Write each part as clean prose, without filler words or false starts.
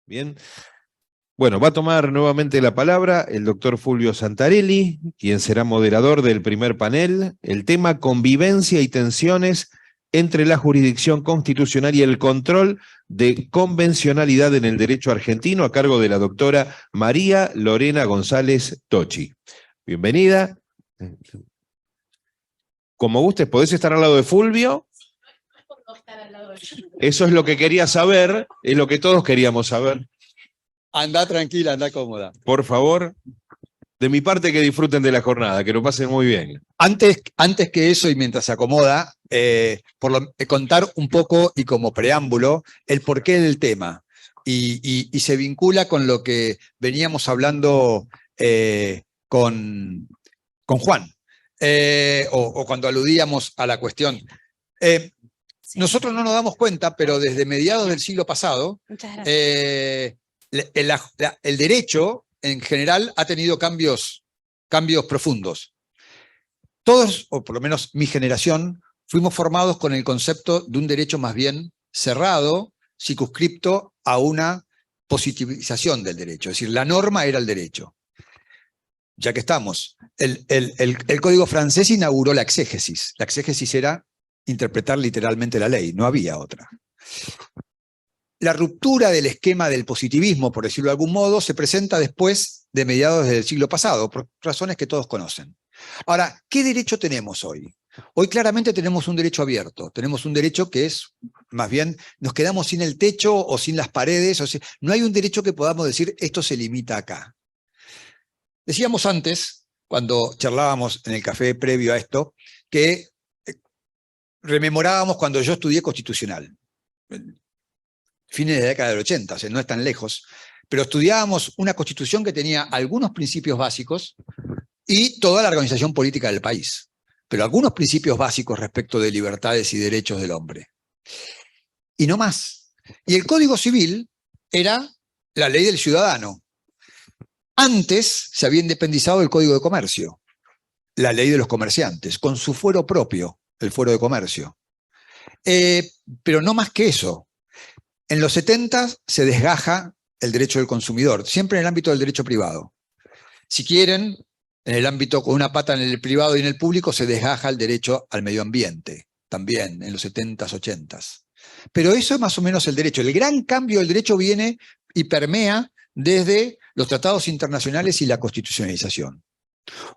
Bien. Bueno, va a tomar nuevamente la palabra el doctor Fulvio Santarelli, quien será moderador del primer panel. El tema: convivencia y tensiones entre la jurisdicción constitucional y el control de convencionalidad en el derecho argentino, a cargo de la doctora María Lorena González Tocci. Bienvenida. Como gustes, ¿podés estar al lado de Fulvio? Eso es lo que quería saber, es lo que todos queríamos saber. Anda tranquila, anda cómoda. Por favor, de mi parte, que disfruten de la jornada, que lo pasen muy bien. Antes que eso, y mientras se acomoda, contar un poco y como preámbulo el porqué del tema. Y se vincula con lo que veníamos hablando con Juan, o cuando aludíamos a la cuestión. Nosotros no nos damos cuenta, pero desde mediados del siglo pasado, el derecho en general ha tenido cambios profundos. Todos, o por lo menos mi generación, fuimos formados con el concepto de un derecho más bien cerrado, circunscripto a una positivización del derecho. Es decir, la norma era el derecho. Ya que estamos, el Código francés inauguró la exégesis. La exégesis era interpretar literalmente la ley, no había otra. La ruptura del esquema del positivismo, por decirlo de algún modo, se presenta después de mediados del siglo pasado, por razones que todos conocen. Ahora, ¿qué derecho tenemos hoy? Hoy claramente tenemos un derecho abierto, tenemos un derecho que es, más bien, nos quedamos sin el techo o sin las paredes, o sea, no hay un derecho que podamos decir, esto se limita acá. Decíamos antes, cuando charlábamos en el café previo a esto, que rememorábamos cuando yo estudié constitucional, fines de la década del 80, o sea, no es tan lejos, pero estudiábamos una constitución que tenía algunos principios básicos y toda la organización política del país, pero algunos principios básicos respecto de libertades y derechos del hombre. Y no más. Y el Código Civil era la ley del ciudadano. Antes se había independizado el Código de Comercio, la ley de los comerciantes, con su fuero propio, el fuero de comercio. Pero no más que eso. En los 70 se desgaja el derecho del consumidor, siempre en el ámbito del derecho privado. Si quieren, en el ámbito con una pata en el privado y en el público, se desgaja el derecho al medio ambiente, también en los 70s, 80s. Pero eso es más o menos el derecho. El gran cambio del derecho viene y permea desde los tratados internacionales y la constitucionalización.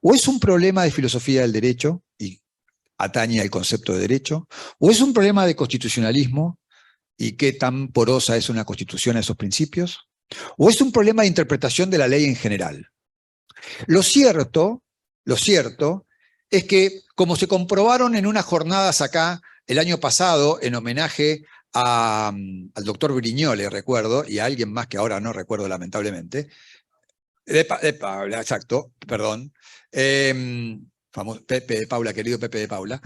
O es un problema de filosofía del derecho, y atañe al concepto de derecho, o es un problema de constitucionalismo, y qué tan porosa es una constitución a esos principios, o es un problema de interpretación de la ley en general. Lo cierto es que, como se comprobaron en unas jornadas acá el año pasado, en homenaje al doctor Brignole, recuerdo, y a alguien más que ahora no recuerdo lamentablemente, de Paula, exacto, perdón, Pepe de Paula, querido Pepe de Paula,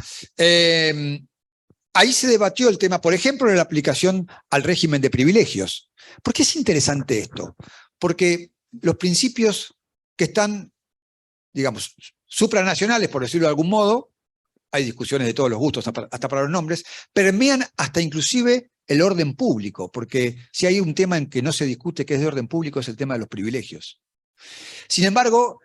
ahí se debatió el tema, por ejemplo, de la aplicación al régimen de privilegios. ¿Por qué es interesante esto? Porque los principios que están, digamos, supranacionales, por decirlo de algún modo, hay discusiones de todos los gustos, hasta para los nombres, permean hasta inclusive el orden público, porque si hay un tema en que no se discute que es de orden público, es el tema de los privilegios. Sin embargo,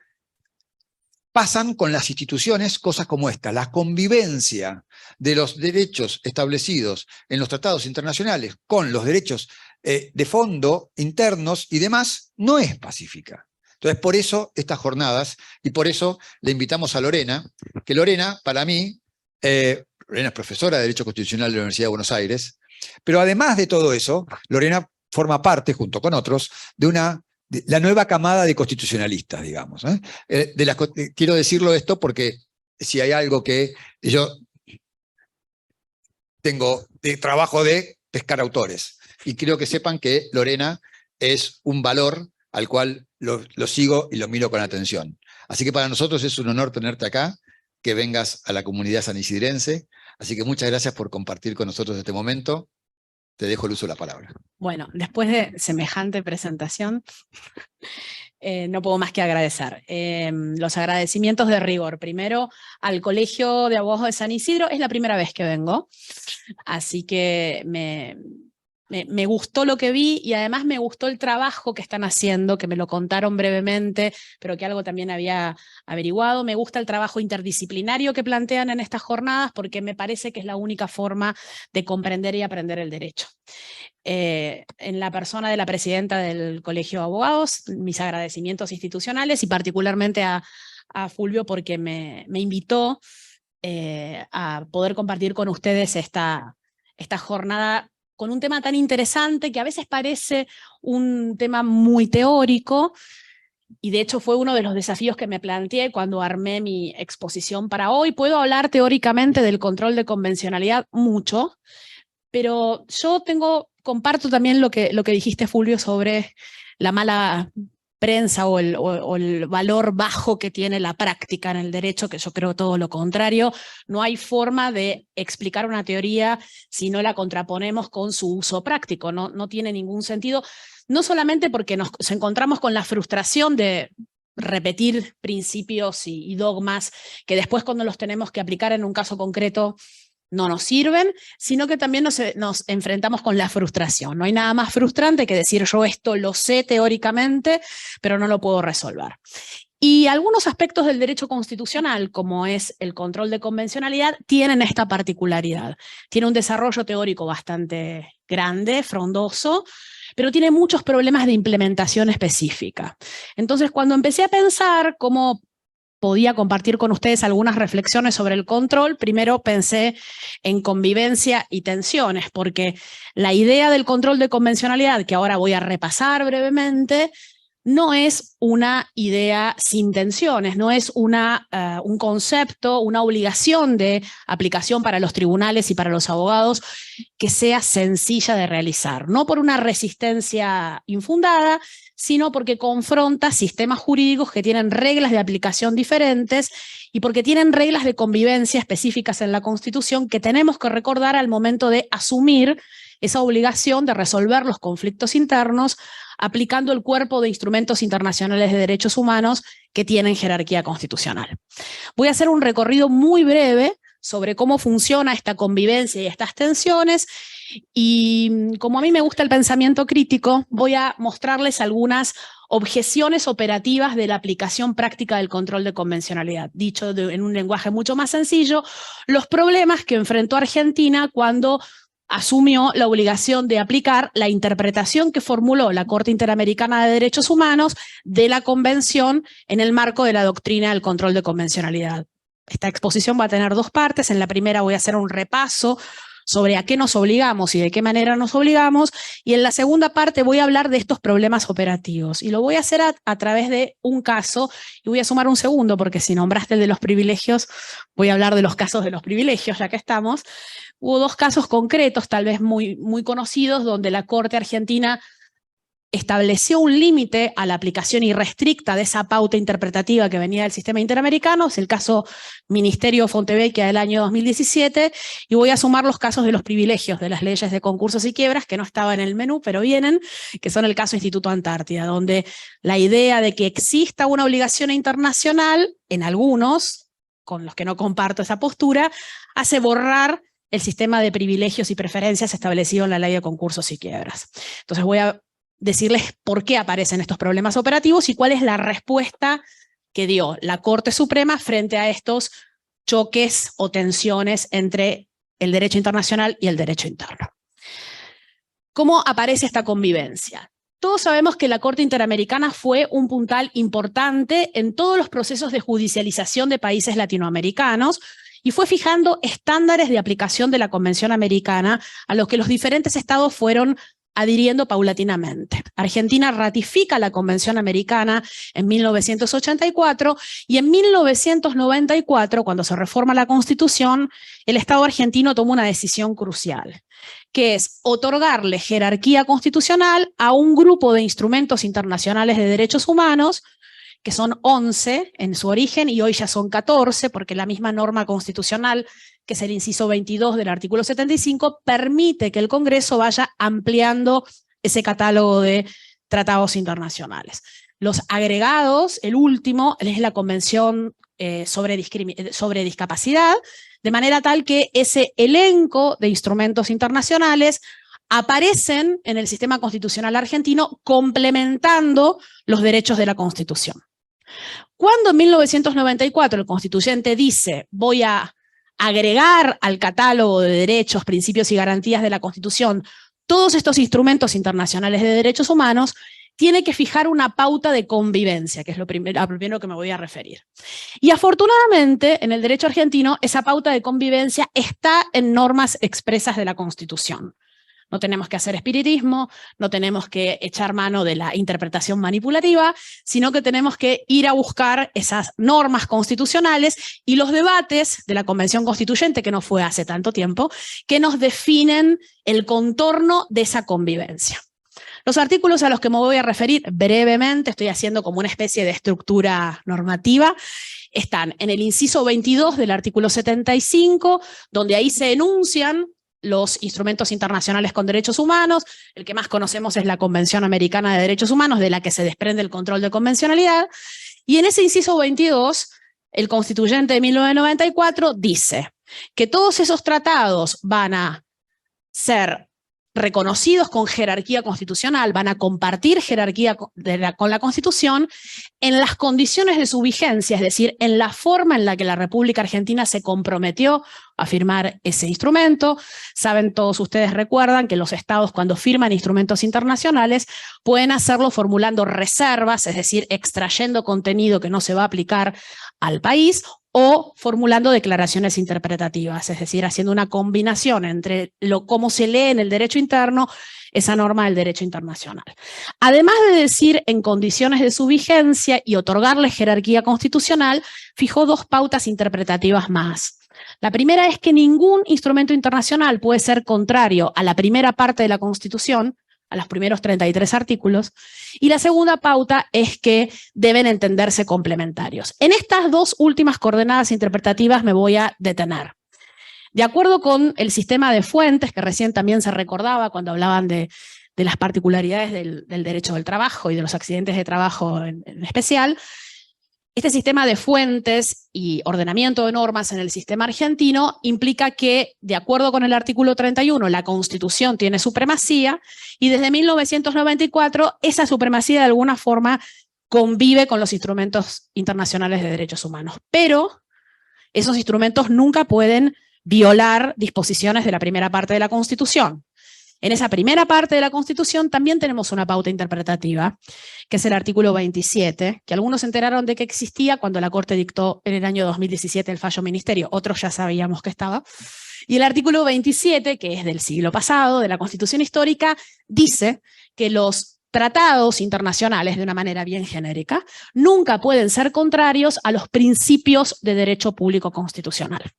pasan con las instituciones cosas como esta. La convivencia de los derechos establecidos en los tratados internacionales con los derechos de fondo, internos y demás, no es pacífica. Entonces, por eso estas jornadas, y por eso le invitamos a Lorena, que Lorena, para mí, Lorena es profesora de Derecho Constitucional de la Universidad de Buenos Aires, pero además de todo eso, Lorena forma parte, junto con otros, de la nueva camada de constitucionalistas, digamos. Quiero decirlo esto porque si hay algo que yo tengo de trabajo de pescar autores, y quiero que sepan que Lorena es un valor al cual lo sigo y lo miro con atención. Así que para nosotros es un honor tenerte acá, que vengas a la comunidad sanisidrense, así que muchas gracias por compartir con nosotros este momento. Te dejo el uso de la palabra. Bueno, después de semejante presentación, no puedo más que agradecer. Los agradecimientos de rigor. Primero, al Colegio de Abogados de San Isidro. Es la primera vez que vengo, así que me me gustó lo que vi y además me gustó el trabajo que están haciendo, que me lo contaron brevemente, pero que algo también había averiguado. Me gusta el trabajo interdisciplinario que plantean en estas jornadas porque me parece que es la única forma de comprender y aprender el derecho. En la persona de la presidenta del Colegio de Abogados, mis agradecimientos institucionales y particularmente a Fulvio porque me invitó a poder compartir con ustedes esta jornada con un tema tan interesante que a veces parece un tema muy teórico, y de hecho fue uno de los desafíos que me planteé cuando armé mi exposición para hoy. Puedo hablar teóricamente del control de convencionalidad mucho, pero yo comparto también lo que dijiste, Fulvio, sobre la mala prensa o el valor bajo que tiene la práctica en el derecho, que yo creo todo lo contrario. No hay forma de explicar una teoría si no la contraponemos con su uso práctico. No tiene ningún sentido, no solamente porque nos encontramos con la frustración de repetir principios y dogmas que después cuando los tenemos que aplicar en un caso concreto no nos sirven, sino que también nos enfrentamos con la frustración. No hay nada más frustrante que decir yo esto lo sé teóricamente, pero no lo puedo resolver. Y algunos aspectos del derecho constitucional, como es el control de convencionalidad, tienen esta particularidad. Tiene un desarrollo teórico bastante grande, frondoso, pero tiene muchos problemas de implementación específica. Entonces, cuando empecé a pensar cómo podía compartir con ustedes algunas reflexiones sobre el control, primero pensé en convivencia y tensiones, porque la idea del control de convencionalidad, que ahora voy a repasar brevemente, no es una idea sin tensiones, no es un concepto, una obligación de aplicación para los tribunales y para los abogados que sea sencilla de realizar, no por una resistencia infundada, sino porque confronta sistemas jurídicos que tienen reglas de aplicación diferentes y porque tienen reglas de convivencia específicas en la Constitución que tenemos que recordar al momento de asumir esa obligación de resolver los conflictos internos aplicando el cuerpo de instrumentos internacionales de derechos humanos que tienen jerarquía constitucional. Voy a hacer un recorrido muy breve sobre cómo funciona esta convivencia y estas tensiones, y como a mí me gusta el pensamiento crítico, voy a mostrarles algunas objeciones operativas de la aplicación práctica del control de convencionalidad. Dicho en un lenguaje mucho más sencillo, los problemas que enfrentó Argentina cuando asumió la obligación de aplicar la interpretación que formuló la Corte Interamericana de Derechos Humanos de la Convención en el marco de la doctrina del control de convencionalidad. Esta exposición va a tener dos partes. En la primera voy a hacer un repaso sobre a qué nos obligamos y de qué manera nos obligamos, y en la segunda parte voy a hablar de estos problemas operativos, y lo voy a hacer a través de un caso, y voy a sumar un segundo, porque si nombraste el de los privilegios, voy a hablar de los casos de los privilegios, ya que estamos. Hubo dos casos concretos, tal vez muy conocidos, donde la Corte Argentina estableció un límite a la aplicación irrestricta de esa pauta interpretativa que venía del sistema interamericano. Es el caso Ministerio Fontevecchia del año 2017, y voy a sumar los casos de los privilegios de las leyes de concursos y quiebras, que no estaban en el menú, pero vienen, que son el caso Instituto Antártida, donde la idea de que exista una obligación internacional, en algunos, con los que no comparto esa postura, hace borrar el sistema de privilegios y preferencias establecido en la ley de concursos y quiebras. Entonces voy a decirles por qué aparecen estos problemas operativos y cuál es la respuesta que dio la Corte Suprema frente a estos choques o tensiones entre el derecho internacional y el derecho interno. ¿Cómo aparece esta convivencia? Todos sabemos que la Corte Interamericana fue un puntal importante en todos los procesos de judicialización de países latinoamericanos y fue fijando estándares de aplicación de la Convención Americana a los que los diferentes estados fueron adhiriendo paulatinamente. Argentina ratifica la Convención Americana en 1984 y en 1994, cuando se reforma la Constitución, el Estado argentino toma una decisión crucial, que es otorgarle jerarquía constitucional a un grupo de instrumentos internacionales de derechos humanos, que son 11 en su origen y hoy ya son 14, porque la misma norma constitucional, que es el inciso 22 del artículo 75, permite que el Congreso vaya ampliando ese catálogo de tratados internacionales. Los agregados, el último, es la Convención sobre Discapacidad, de manera tal que ese elenco de instrumentos internacionales aparecen en el sistema constitucional argentino complementando los derechos de la Constitución. Cuando en 1994 el constituyente dice voy a agregar al catálogo de derechos, principios y garantías de la Constitución todos estos instrumentos internacionales de derechos humanos, tiene que fijar una pauta de convivencia, que es lo primero que me voy a referir. Y afortunadamente, en el derecho argentino, esa pauta de convivencia está en normas expresas de la Constitución. No tenemos que hacer espiritismo, no tenemos que echar mano de la interpretación manipulativa, sino que tenemos que ir a buscar esas normas constitucionales y los debates de la Convención Constituyente, que no fue hace tanto tiempo, que nos definen el contorno de esa convivencia. Los artículos a los que me voy a referir brevemente, estoy haciendo como una especie de estructura normativa, están en el inciso 22 del artículo 75, donde ahí se enuncian los instrumentos internacionales con derechos humanos. El que más conocemos es la Convención Americana de Derechos Humanos, de la que se desprende el control de convencionalidad. Y en ese inciso 22, el constituyente de 1994 dice que todos esos tratados van a ser reconocidos con jerarquía constitucional, van a compartir jerarquía con la Constitución en las condiciones de su vigencia, es decir, en la forma en la que la República Argentina se comprometió a firmar ese instrumento. Saben, todos ustedes recuerdan que los estados cuando firman instrumentos internacionales pueden hacerlo formulando reservas, es decir, extrayendo contenido que no se va a aplicar al país, o formulando declaraciones interpretativas, es decir, haciendo una combinación entre cómo se lee en el derecho interno esa norma del derecho internacional. Además de decir en condiciones de su vigencia y otorgarle jerarquía constitucional, fijó dos pautas interpretativas más. La primera es que ningún instrumento internacional puede ser contrario a la primera parte de la Constitución, a los primeros 33 artículos, y la segunda pauta es que deben entenderse complementarios. En estas dos últimas coordenadas interpretativas me voy a detener. De acuerdo con el sistema de fuentes, que recién también se recordaba cuando hablaban de las particularidades del derecho del trabajo y de los accidentes de trabajo en especial, este sistema de fuentes y ordenamiento de normas en el sistema argentino implica que, de acuerdo con el artículo 31, la Constitución tiene supremacía y desde 1994 esa supremacía de alguna forma convive con los instrumentos internacionales de derechos humanos. Pero esos instrumentos nunca pueden violar disposiciones de la primera parte de la Constitución. En esa primera parte de la Constitución también tenemos una pauta interpretativa, que es el artículo 27, que algunos se enteraron de que existía cuando la Corte dictó en el año 2017 el fallo ministerio, otros ya sabíamos que estaba. Y el artículo 27, que es del siglo pasado, de la Constitución histórica, dice que los tratados internacionales, de una manera bien genérica, nunca pueden ser contrarios a los principios de derecho público constitucional.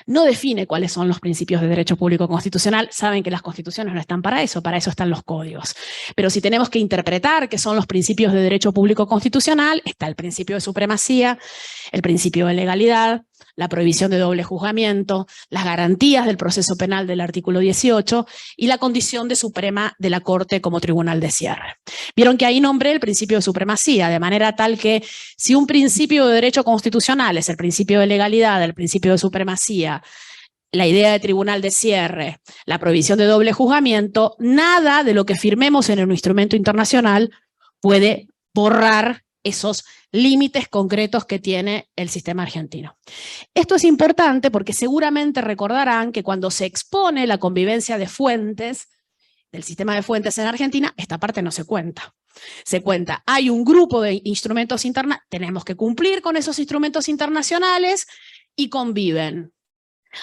No define cuáles son los principios de derecho público constitucional. Saben que las constituciones no están para eso están los códigos. Pero si tenemos que interpretar qué son los principios de derecho público constitucional, está el principio de supremacía, el principio de legalidad, la prohibición de doble juzgamiento, las garantías del proceso penal del artículo 18 y la condición de suprema de la Corte como tribunal de cierre. Vieron que ahí nombré el principio de supremacía, de manera tal que si un principio de derecho constitucional es el principio de legalidad, el principio de supremacía, la idea de tribunal de cierre, la prohibición de doble juzgamiento, nada de lo que firmemos en un instrumento internacional puede borrar esos límites concretos que tiene el sistema argentino. Esto es importante porque seguramente recordarán que cuando se expone la convivencia de fuentes, del sistema de fuentes en Argentina, esta parte no se cuenta. Se cuenta, hay un grupo de instrumentos internacionales, tenemos que cumplir con esos instrumentos internacionales y conviven.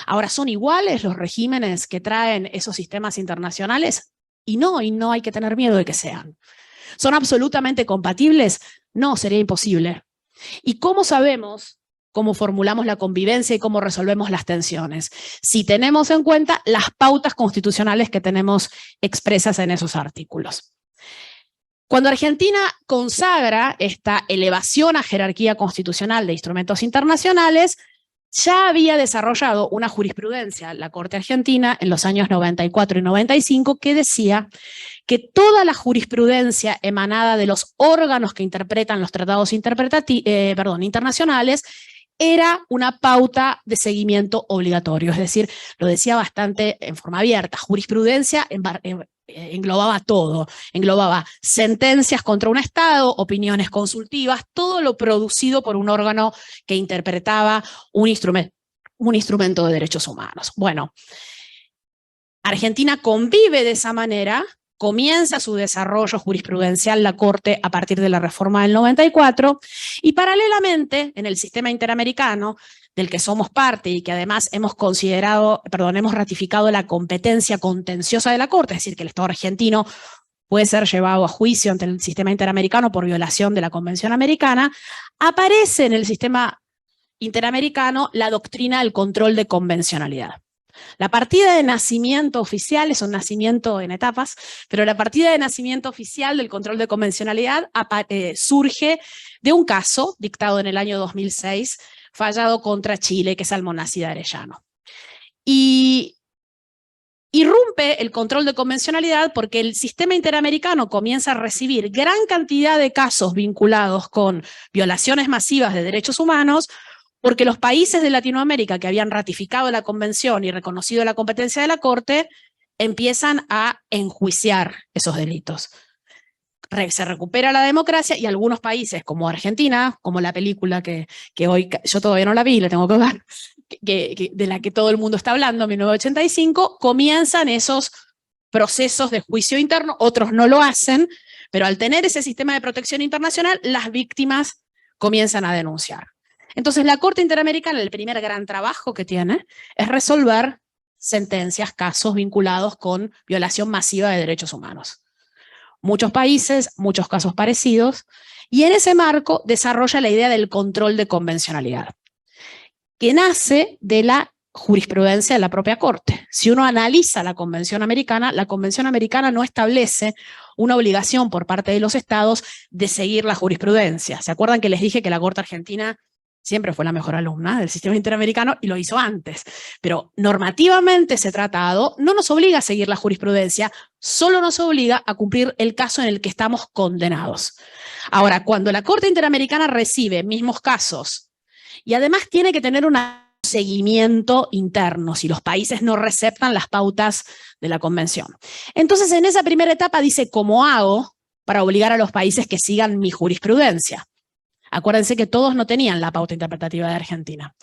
Ahora, ¿son iguales los regímenes que traen esos sistemas internacionales? Y no hay que tener miedo de que sean. ¿Son absolutamente compatibles? No, sería imposible. ¿Y cómo sabemos cómo formulamos la convivencia y cómo resolvemos las tensiones? Si tenemos en cuenta las pautas constitucionales que tenemos expresas en esos artículos. Cuando Argentina consagra esta elevación a jerarquía constitucional de instrumentos internacionales, ya había desarrollado una jurisprudencia la Corte Argentina en los años 94 y 95 que decía que toda la jurisprudencia emanada de los órganos que interpretan los tratados internacionales era una pauta de seguimiento obligatorio, es decir, lo decía bastante en forma abierta, jurisprudencia englobaba todo, englobaba sentencias contra un Estado, opiniones consultivas, todo lo producido por un órgano que interpretaba un instrumento de derechos humanos. Bueno, Argentina convive de esa manera, comienza su desarrollo jurisprudencial la Corte a partir de la reforma del 94, y paralelamente en el sistema interamericano, del que somos parte y que además hemos ratificado la competencia contenciosa de la Corte, es decir, que el Estado argentino puede ser llevado a juicio ante el sistema interamericano por violación de la Convención Americana, aparece en el sistema interamericano la doctrina del control de convencionalidad. La partida de nacimiento oficial, es un nacimiento en etapas, pero la partida de nacimiento oficial del control de convencionalidad surge de un caso dictado en el año 2006, fallado contra Chile, que es Almonacid de Arellano. Y irrumpe el control de convencionalidad porque el sistema interamericano comienza a recibir gran cantidad de casos vinculados con violaciones masivas de derechos humanos, porque los países de Latinoamérica que habían ratificado la convención y reconocido la competencia de la Corte empiezan a enjuiciar esos delitos. Se recupera la democracia y algunos países como Argentina, como la película que hoy yo todavía no la vi, la tengo que ver, de la que todo el mundo está hablando, 1985, comienzan esos procesos de juicio interno, otros no lo hacen, pero al tener ese sistema de protección internacional, las víctimas comienzan a denunciar. Entonces la Corte Interamericana, el primer gran trabajo que tiene, es resolver sentencias, casos vinculados con violación masiva de derechos humanos. Muchos países, muchos casos parecidos, y en ese marco desarrolla la idea del control de convencionalidad, que nace de la jurisprudencia de la propia Corte. Si uno analiza la Convención Americana no establece una obligación por parte de los estados de seguir la jurisprudencia. ¿Se acuerdan que les dije que la Corte Argentina siempre fue la mejor alumna del sistema interamericano y lo hizo antes? Pero normativamente ese tratado no nos obliga a seguir la jurisprudencia, solo nos obliga a cumplir el caso en el que estamos condenados. Ahora, cuando la Corte Interamericana recibe mismos casos y además tiene que tener un seguimiento interno si los países no receptan las pautas de la Convención. Entonces, en esa primera etapa dice, ¿cómo hago para obligar a los países que sigan mi jurisprudencia? Acuérdense que todos no tenían la pauta interpretativa de Argentina.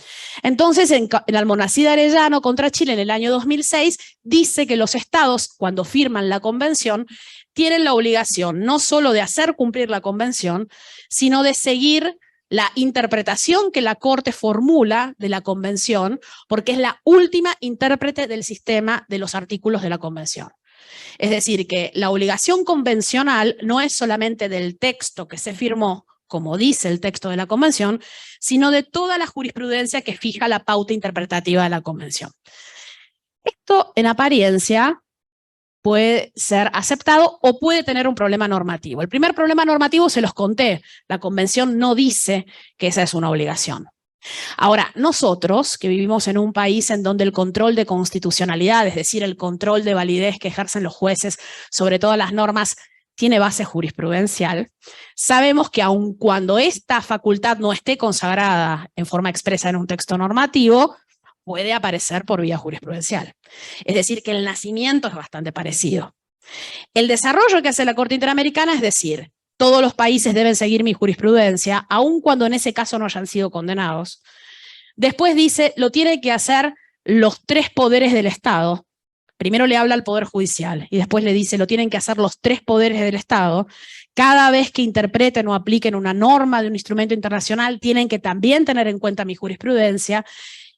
Entonces, en Almonacid de Arellano contra Chile en el año 2006, dice que los estados, cuando firman la convención, tienen la obligación no solo de hacer cumplir la convención, sino de seguir la interpretación que la Corte formula de la convención, porque es la última intérprete del sistema de los artículos de la convención. Es decir, que la obligación convencional no es solamente del texto que se firmó, como dice el texto de la Convención, sino de toda la jurisprudencia que fija la pauta interpretativa de la Convención. Esto, en apariencia, puede ser aceptado o puede tener un problema normativo. El primer problema normativo se los conté. La Convención no dice que esa es una obligación. Ahora, nosotros, que vivimos en un país en donde el control de constitucionalidad, es decir, el control de validez que ejercen los jueces sobre todas las normas, tiene base jurisprudencial, sabemos que aun cuando esta facultad no esté consagrada en forma expresa en un texto normativo, puede aparecer por vía jurisprudencial. Es decir, que el nacimiento es bastante parecido. El desarrollo que hace la Corte Interamericana es decir, todos los países deben seguir mi jurisprudencia, aun cuando en ese caso no hayan sido condenados. Después dice, lo tienen que hacer los tres poderes del Estado. Primero le habla al Poder Judicial y después le dice, lo tienen que hacer los tres poderes del Estado. Cada vez que interpreten o apliquen una norma de un instrumento internacional, tienen que también tener en cuenta mi jurisprudencia.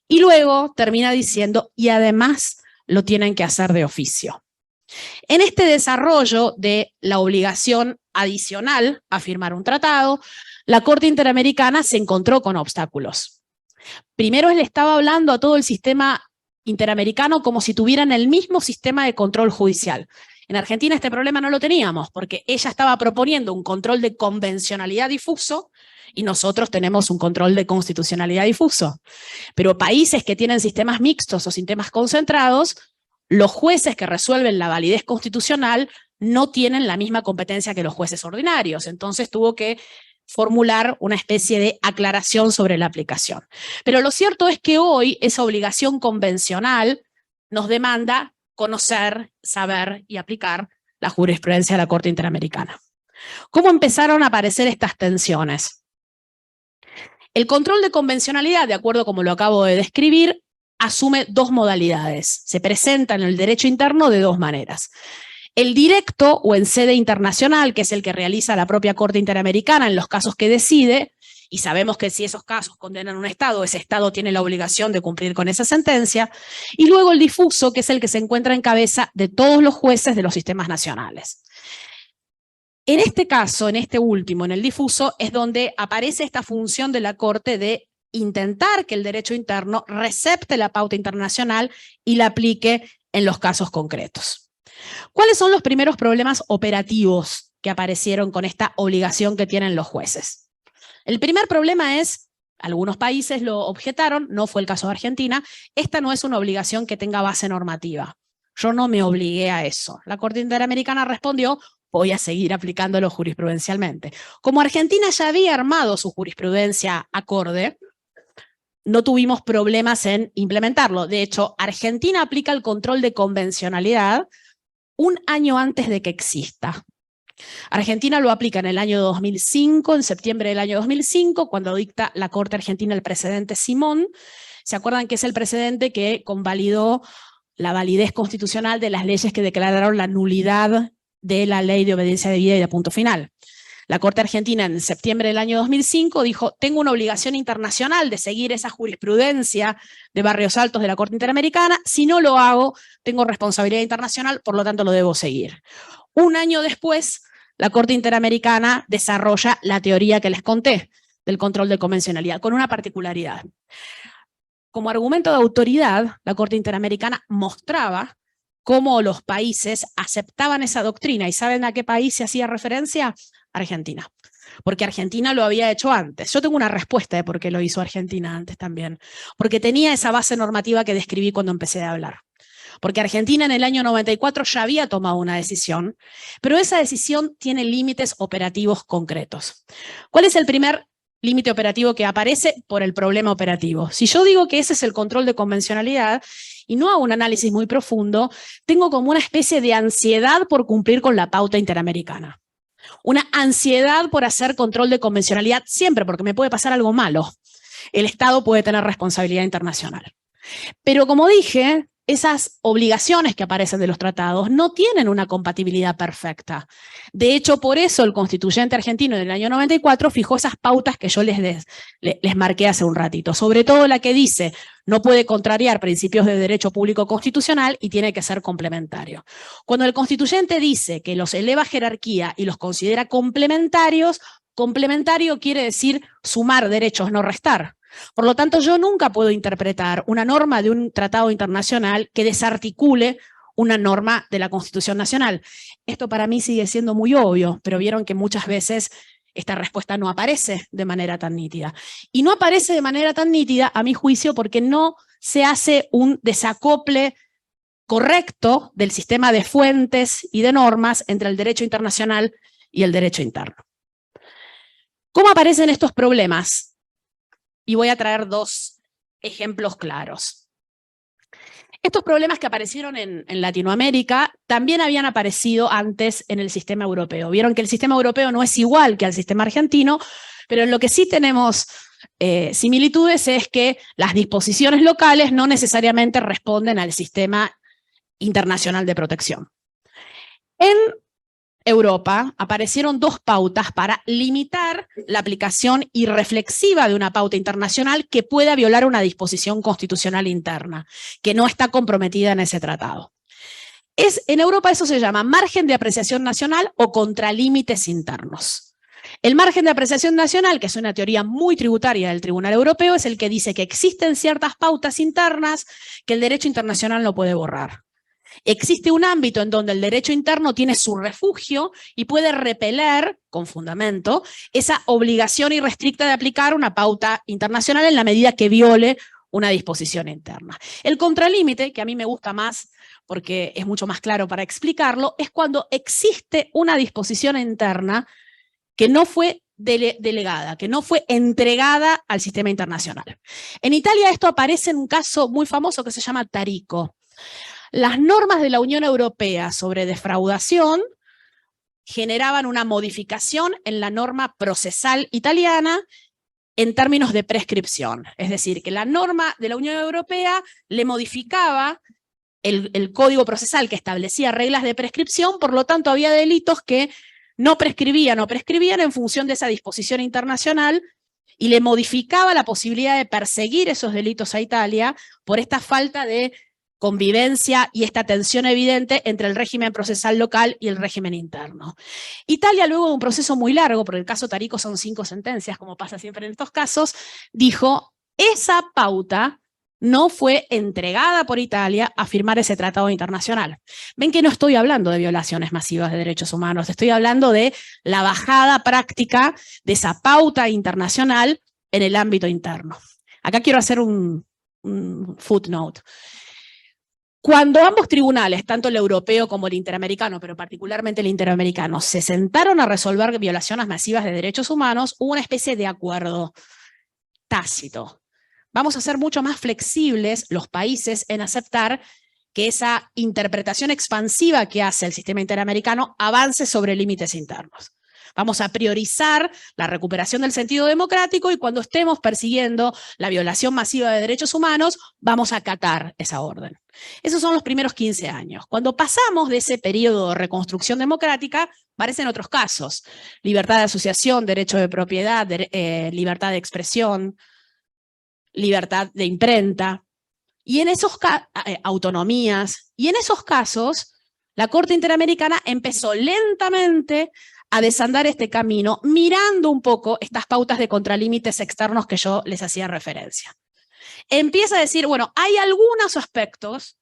Y luego termina diciendo, y además lo tienen que hacer de oficio. En este desarrollo de la obligación adicional a firmar un tratado, la Corte Interamericana se encontró con obstáculos. Primero, le estaba hablando a todo el sistema interamericano como si tuvieran el mismo sistema de control judicial. En Argentina este problema no lo teníamos, porque ella estaba proponiendo un control de convencionalidad difuso y nosotros tenemos un control de constitucionalidad difuso. Pero países que tienen sistemas mixtos o sistemas concentrados, los jueces que resuelven la validez constitucional no tienen la misma competencia que los jueces ordinarios. Entonces tuvo que formular una especie de aclaración sobre la aplicación. Pero lo cierto es que hoy esa obligación convencional nos demanda conocer, saber y aplicar la jurisprudencia de la Corte Interamericana. ¿Cómo empezaron a aparecer estas tensiones? El control de convencionalidad, de acuerdo como lo acabo de describir, asume dos modalidades. Se presenta en el derecho interno de dos maneras. El directo o en sede internacional, que es el que realiza la propia Corte Interamericana en los casos que decide, y sabemos que si esos casos condenan a un Estado, ese Estado tiene la obligación de cumplir con esa sentencia, y luego el difuso, que es el que se encuentra en cabeza de todos los jueces de los sistemas nacionales. En este caso, en este último, en el difuso, es donde aparece esta función de la Corte de intentar que el derecho interno recepte la pauta internacional y la aplique en los casos concretos. ¿Cuáles son los primeros problemas operativos que aparecieron con esta obligación que tienen los jueces? El primer problema es, algunos países lo objetaron, no fue el caso de Argentina, esta no es una obligación que tenga base normativa. Yo no me obligué a eso. La Corte Interamericana respondió, voy a seguir aplicándolo jurisprudencialmente. Como Argentina ya había armado su jurisprudencia acorde, no tuvimos problemas en implementarlo. De hecho, Argentina aplica el control de convencionalidad un año antes de que exista. Argentina lo aplica en el año 2005, en septiembre del año 2005, cuando dicta la Corte Argentina el precedente Simón. ¿Se acuerdan que es el precedente que convalidó la validez constitucional de las leyes que declararon la nulidad de la ley de obediencia debida y de punto final? La Corte Argentina en septiembre del año 2005 dijo, tengo una obligación internacional de seguir esa jurisprudencia de Barrios Altos de la Corte Interamericana, si no lo hago, tengo responsabilidad internacional, por lo tanto lo debo seguir. Un año después, la Corte Interamericana desarrolla la teoría que les conté del control de convencionalidad, con una particularidad. Como argumento de autoridad, la Corte Interamericana mostraba cómo los países aceptaban esa doctrina. ¿Y saben a qué país se hacía referencia? Argentina. Porque Argentina lo había hecho antes. Yo tengo una respuesta de por qué lo hizo Argentina antes también. Porque tenía esa base normativa que describí cuando empecé a hablar. Porque Argentina en el año 94 ya había tomado una decisión, pero esa decisión tiene límites operativos concretos. ¿Cuál es el primer límite operativo que aparece? Por el problema operativo. Si yo digo que ese es el control de convencionalidad y no hago un análisis muy profundo, tengo como una especie de ansiedad por cumplir con la pauta interamericana. Una ansiedad por hacer control de convencionalidad siempre, porque me puede pasar algo malo. El Estado puede tener responsabilidad internacional. Pero como dije, esas obligaciones que aparecen de los tratados no tienen una compatibilidad perfecta. De hecho, por eso el constituyente argentino en el año 94 fijó esas pautas que yo les marqué hace un ratito. Sobre todo la que dice, no puede contrariar principios de derecho público constitucional y tiene que ser complementario. Cuando el constituyente dice que los eleva a jerarquía y los considera complementarios, complementario quiere decir sumar derechos, no restar. Por lo tanto, yo nunca puedo interpretar una norma de un tratado internacional que desarticule una norma de la Constitución Nacional. Esto para mí sigue siendo muy obvio, pero vieron que muchas veces esta respuesta no aparece de manera tan nítida. Y no aparece de manera tan nítida, a mi juicio, porque no se hace un desacople correcto del sistema de fuentes y de normas entre el derecho internacional y el derecho interno. ¿Cómo aparecen estos problemas? Y voy a traer dos ejemplos claros. Estos problemas que aparecieron en Latinoamérica también habían aparecido antes en el sistema europeo. Vieron que el sistema europeo no es igual que al sistema argentino, pero en lo que sí tenemos similitudes es que las disposiciones locales no necesariamente responden al sistema internacional de protección. En Europa aparecieron dos pautas para limitar la aplicación irreflexiva de una pauta internacional que pueda violar una disposición constitucional interna, que no está comprometida en ese tratado. En Europa eso se llama margen de apreciación nacional o contralímites internos. El margen de apreciación nacional, que es una teoría muy tributaria del Tribunal Europeo, es el que dice que existen ciertas pautas internas que el derecho internacional no puede borrar. Existe un ámbito en donde el derecho interno tiene su refugio y puede repeler, con fundamento, esa obligación irrestricta de aplicar una pauta internacional en la medida que viole una disposición interna. El contralímite, que a mí me gusta más porque es mucho más claro para explicarlo, es cuando existe una disposición interna que no fue delegada, que no fue entregada al sistema internacional. En Italia esto aparece en un caso muy famoso que se llama Tarico. Las normas de la Unión Europea sobre defraudación generaban una modificación en la norma procesal italiana en términos de prescripción. Es decir, que la norma de la Unión Europea le modificaba el código procesal que establecía reglas de prescripción, por lo tanto había delitos que no prescribían o prescribían en función de esa disposición internacional y le modificaba la posibilidad de perseguir esos delitos a Italia por esta falta de convivencia y esta tensión evidente entre el régimen procesal local y el régimen interno. Italia, luego de un proceso muy largo, porque el caso Tarico son 5 sentencias, como pasa siempre en estos casos, dijo, esa pauta no fue entregada por Italia a firmar ese tratado internacional. Ven que no estoy hablando de violaciones masivas de derechos humanos, estoy hablando de la bajada práctica de esa pauta internacional en el ámbito interno. Acá quiero hacer un footnote. Cuando ambos tribunales, tanto el europeo como el interamericano, pero particularmente el interamericano, se sentaron a resolver violaciones masivas de derechos humanos, hubo una especie de acuerdo tácito. Vamos a ser mucho más flexibles los países en aceptar que esa interpretación expansiva que hace el sistema interamericano avance sobre límites internos. Vamos a priorizar la recuperación del sentido democrático y cuando estemos persiguiendo la violación masiva de derechos humanos, vamos a acatar esa orden. Esos son los primeros 15 años. Cuando pasamos de ese periodo de reconstrucción democrática, aparecen otros casos. Libertad de asociación, derecho de propiedad, libertad de expresión, libertad de imprenta, y en esos autonomías, y en esos casos, la Corte Interamericana empezó lentamente a desandar este camino, mirando un poco estas pautas de contralímites externos que yo les hacía referencia. Empieza a decir, bueno, hay algunos aspectos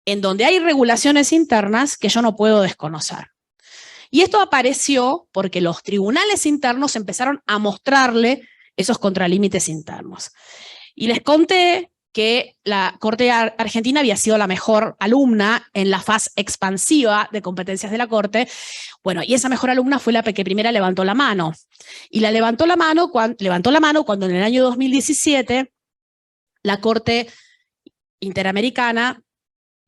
en donde hay regulaciones internas que yo no puedo desconocer. Y esto apareció porque los tribunales internos empezaron a mostrarle esos contralímites internos. Y les conté que la Corte Argentina había sido la mejor alumna en la fase expansiva de competencias de la Corte. Bueno, y esa mejor alumna fue la que primera levantó la mano. Y levantó la mano cuando en el año 2017 la Corte Interamericana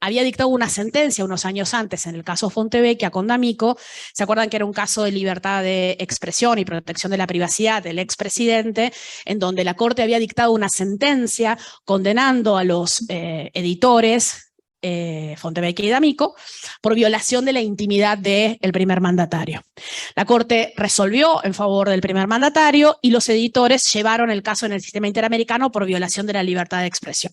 había dictado una sentencia unos años antes en el caso Fontevecchia con D'Amico. ¿Se acuerdan que era un caso de libertad de expresión y protección de la privacidad del expresidente, en donde la Corte había dictado una sentencia condenando a los editores Fontevecchia y D'Amico por violación de la intimidad del primer mandatario? La Corte resolvió en favor del primer mandatario y los editores llevaron el caso en el sistema interamericano por violación de la libertad de expresión,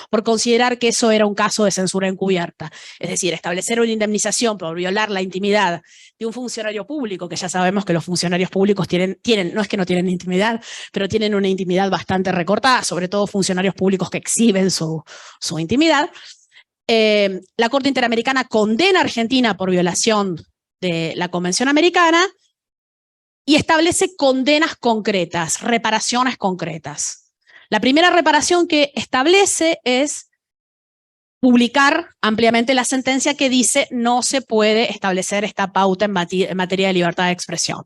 por considerar que eso era un caso de censura encubierta, es decir, establecer una indemnización por violar la intimidad de un funcionario público, que ya sabemos que los funcionarios públicos tienen, no es que no tienen intimidad, pero tienen una intimidad bastante recortada, sobre todo funcionarios públicos que exhiben su intimidad. La Corte Interamericana condena a Argentina por violación de la Convención Americana y establece condenas concretas, reparaciones concretas. La primera reparación que establece es publicar ampliamente la sentencia que dice no se puede establecer esta pauta en materia de libertad de expresión.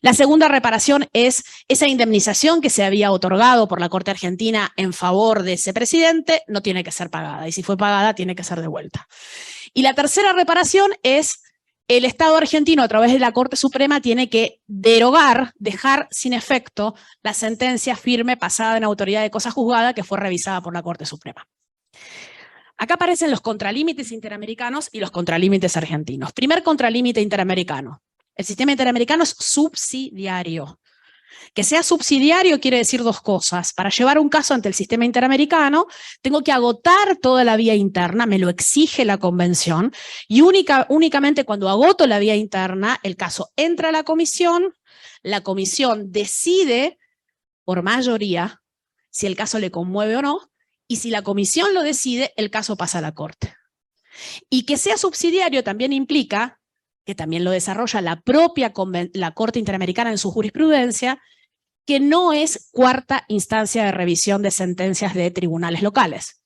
La segunda reparación es esa indemnización que se había otorgado por la Corte Argentina en favor de ese presidente, no tiene que ser pagada, y si fue pagada tiene que ser devuelta. Y la tercera reparación es el Estado argentino a través de la Corte Suprema tiene que derogar, dejar sin efecto la sentencia firme pasada en autoridad de cosa juzgada que fue revisada por la Corte Suprema. Acá aparecen los contralímites interamericanos y los contralímites argentinos. Primer contralímite interamericano. El sistema interamericano es subsidiario. Que sea subsidiario quiere decir dos cosas. Para llevar un caso ante el sistema interamericano, tengo que agotar toda la vía interna, me lo exige la convención, y únicamente cuando agoto la vía interna, el caso entra a la comisión decide por mayoría si el caso le conmueve o no, y si la comisión lo decide, el caso pasa a la Corte. Y que sea subsidiario también implica, que también lo desarrolla la propia la Corte Interamericana en su jurisprudencia, que no es cuarta instancia de revisión de sentencias de tribunales locales.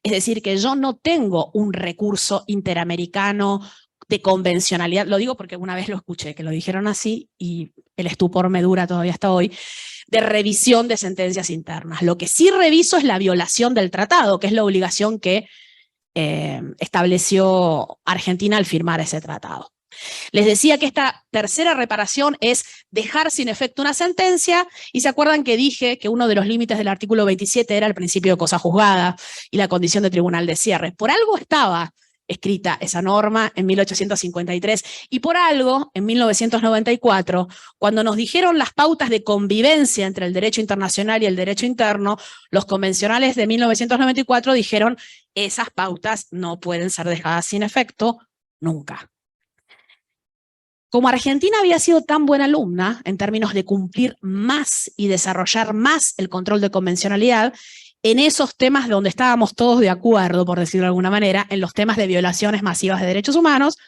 Es decir, que yo no tengo un recurso interamericano de convencionalidad, lo digo porque una vez lo escuché, que lo dijeron así y el estupor me dura todavía hasta hoy, de revisión de sentencias internas. Lo que sí reviso es la violación del tratado, que es la obligación que estableció Argentina al firmar ese tratado. Les decía que esta tercera reparación es dejar sin efecto una sentencia, y se acuerdan que dije que uno de los límites del artículo 27 era el principio de cosa juzgada y la condición de tribunal de cierre. Por algo estaba escrita esa norma en 1853 y por algo en 1994, cuando nos dijeron las pautas de convivencia entre el derecho internacional y el derecho interno, los convencionales de 1994 dijeron esas pautas no pueden ser dejadas sin efecto nunca. Como Argentina había sido tan buena alumna en términos de cumplir más y desarrollar más el control de convencionalidad, en esos temas donde estábamos todos de acuerdo, por decirlo de alguna manera, en los temas de violaciones masivas de derechos humanos,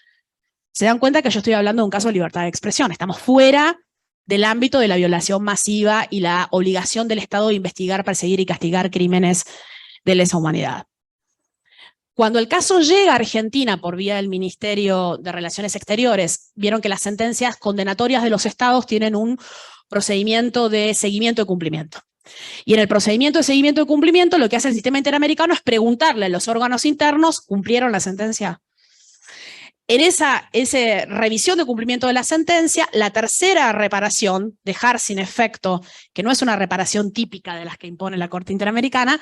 se dan cuenta que yo estoy hablando de un caso de libertad de expresión. Estamos fuera del ámbito de la violación masiva y la obligación del Estado de investigar, perseguir y castigar crímenes de lesa humanidad. Cuando el caso llega a Argentina por vía del Ministerio de Relaciones Exteriores, vieron que las sentencias condenatorias de los estados tienen un procedimiento de seguimiento y cumplimiento. Y en el procedimiento de seguimiento y cumplimiento lo que hace el sistema interamericano es preguntarle a los órganos internos, ¿cumplieron la sentencia? En esa revisión de cumplimiento de la sentencia, la tercera reparación, dejar sin efecto, que no es una reparación típica de las que impone la Corte Interamericana,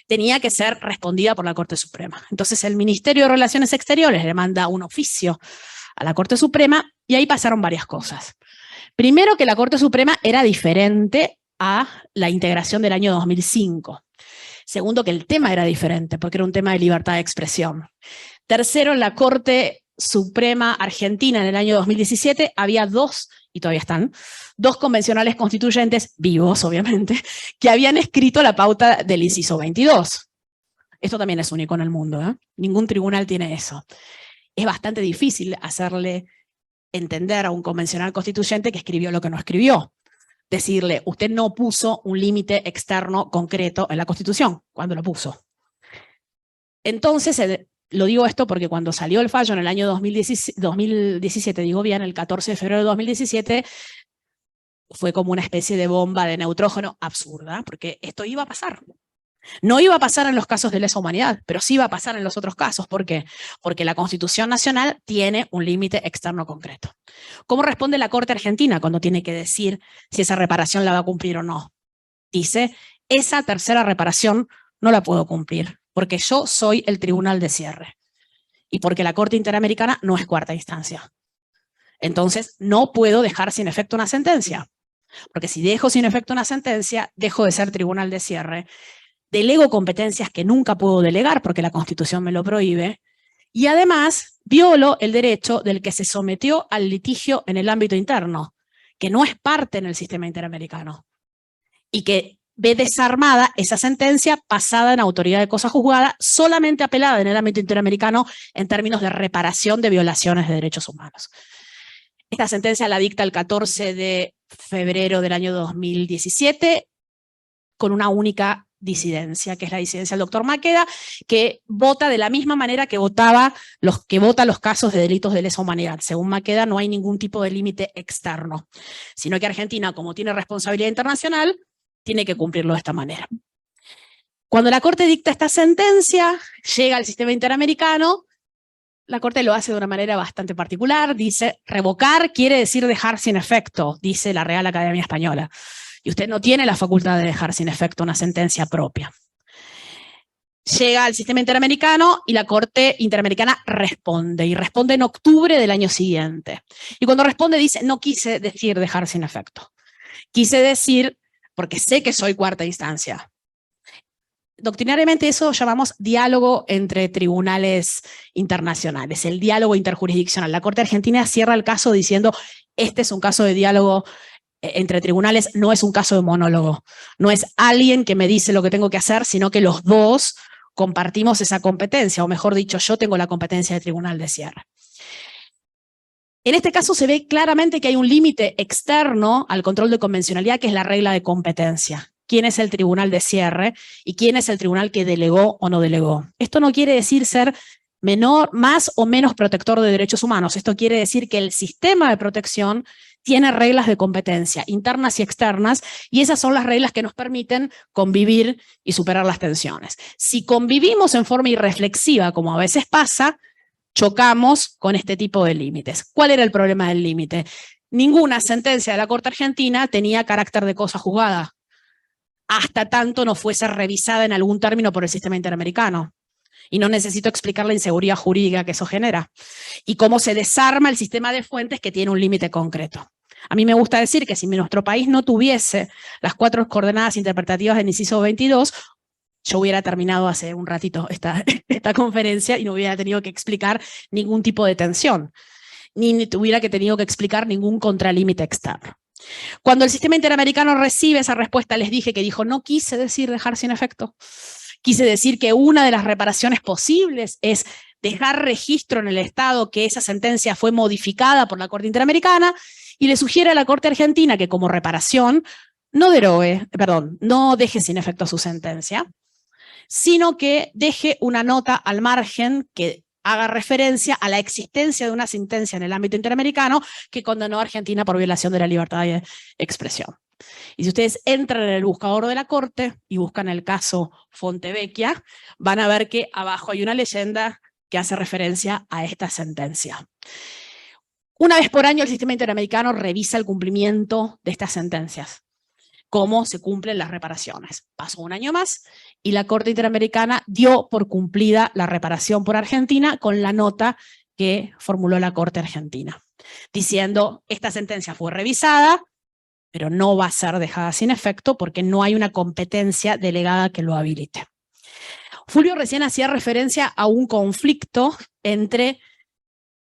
tenía que ser respondida por la Corte Suprema. Entonces el Ministerio de Relaciones Exteriores le manda un oficio a la Corte Suprema y ahí pasaron varias cosas. Primero, que la Corte Suprema era diferente a la integración del año 2005. Segundo, que el tema era diferente porque era un tema de libertad de expresión. Tercero, en la Corte Suprema Argentina en el año 2017 había dos, y todavía están, dos convencionales constituyentes, vivos obviamente, que habían escrito la pauta del inciso 22. Esto también es único en el mundo, ¿eh? Ningún tribunal tiene eso. Es bastante difícil hacerle entender a un convencional constituyente que escribió lo que no escribió. Decirle, usted no puso un límite externo concreto en la Constitución, cuando lo puso. Entonces, lo digo esto porque cuando salió el fallo en el año 2017, digo bien, el 14 de febrero de 2017, fue como una especie de bomba de neutrógeno absurda, porque esto iba a pasar. No iba a pasar en los casos de lesa humanidad, pero sí iba a pasar en los otros casos. ¿Por qué? Porque la Constitución Nacional tiene un límite externo concreto. ¿Cómo responde la Corte Argentina cuando tiene que decir si esa reparación la va a cumplir o no? Dice, esa tercera reparación no la puedo cumplir, porque yo soy el tribunal de cierre y porque la Corte Interamericana no es cuarta instancia. Entonces, no puedo dejar sin efecto una sentencia, porque si dejo sin efecto una sentencia, dejo de ser tribunal de cierre, delego competencias que nunca puedo delegar porque la Constitución me lo prohíbe, y además violo el derecho del que se sometió al litigio en el ámbito interno, que no es parte en el sistema interamericano, y que ve desarmada esa sentencia pasada en autoridad de cosa juzgada, solamente apelada en el ámbito interamericano en términos de reparación de violaciones de derechos humanos. Esta sentencia la dicta el 14 de febrero del año 2017 con una única disidencia, que es la disidencia del doctor Maqueda, que vota de la misma manera que vota los casos de delitos de lesa humanidad. Según Maqueda, no hay ningún tipo de límite externo, sino que Argentina, como tiene responsabilidad internacional, tiene que cumplirlo de esta manera. Cuando la Corte dicta esta sentencia, llega al sistema interamericano, la Corte lo hace de una manera bastante particular, dice, revocar quiere decir dejar sin efecto, dice la Real Academia Española. Y usted no tiene la facultad de dejar sin efecto una sentencia propia. Llega al sistema interamericano y la Corte Interamericana responde, y responde en octubre del año siguiente. Y cuando responde dice, no quise decir dejar sin efecto. Quise decir, porque sé que soy cuarta instancia. Doctrinariamente eso llamamos diálogo entre tribunales internacionales, el diálogo interjurisdiccional. La Corte Argentina cierra el caso diciendo, este es un caso de diálogo entre tribunales, no es un caso de monólogo. No es alguien que me dice lo que tengo que hacer, sino que los dos compartimos esa competencia, o mejor dicho, yo tengo la competencia de tribunal de cierre. En este caso se ve claramente que hay un límite externo al control de convencionalidad, que es la regla de competencia. ¿Quién es el tribunal de cierre y quién es el tribunal que delegó o no delegó? Esto no quiere decir ser más o menos protector de derechos humanos. Esto quiere decir que el sistema de protección tiene reglas de competencia internas y externas, y esas son las reglas que nos permiten convivir y superar las tensiones. Si convivimos en forma irreflexiva, como a veces pasa, chocamos con este tipo de límites. ¿Cuál era el problema del límite? Ninguna sentencia de la Corte Argentina tenía carácter de cosa juzgada, hasta tanto no fuese revisada en algún término por el sistema interamericano. Y no necesito explicar la inseguridad jurídica que eso genera y cómo se desarma el sistema de fuentes que tiene un límite concreto. A mí me gusta decir que si nuestro país no tuviese las 4 coordenadas interpretativas del inciso 22, yo hubiera terminado hace un ratito esta conferencia y no hubiera tenido que explicar ningún tipo de tensión, ni tuviera tenido que explicar ningún contralímite externo. Cuando el sistema interamericano recibe esa respuesta, les dije que dijo, no quise decir dejar sin efecto. Quise decir que una de las reparaciones posibles es dejar registro en el Estado que esa sentencia fue modificada por la Corte Interamericana y le sugiere a la Corte Argentina que como reparación no deje sin efecto su sentencia, sino que deje una nota al margen que haga referencia a la existencia de una sentencia en el ámbito interamericano que condenó a Argentina por violación de la libertad de expresión. Y si ustedes entran en el buscador de la Corte y buscan el caso Fontevecchia, van a ver que abajo hay una leyenda que hace referencia a esta sentencia. Una vez por año el sistema interamericano revisa el cumplimiento de estas sentencias, cómo se cumplen las reparaciones. Pasó un año más y la Corte Interamericana dio por cumplida la reparación por Argentina con la nota que formuló la Corte Argentina, diciendo esta sentencia fue revisada, pero no va a ser dejada sin efecto porque no hay una competencia delegada que lo habilite. Fulvio recién hacía referencia a un conflicto entre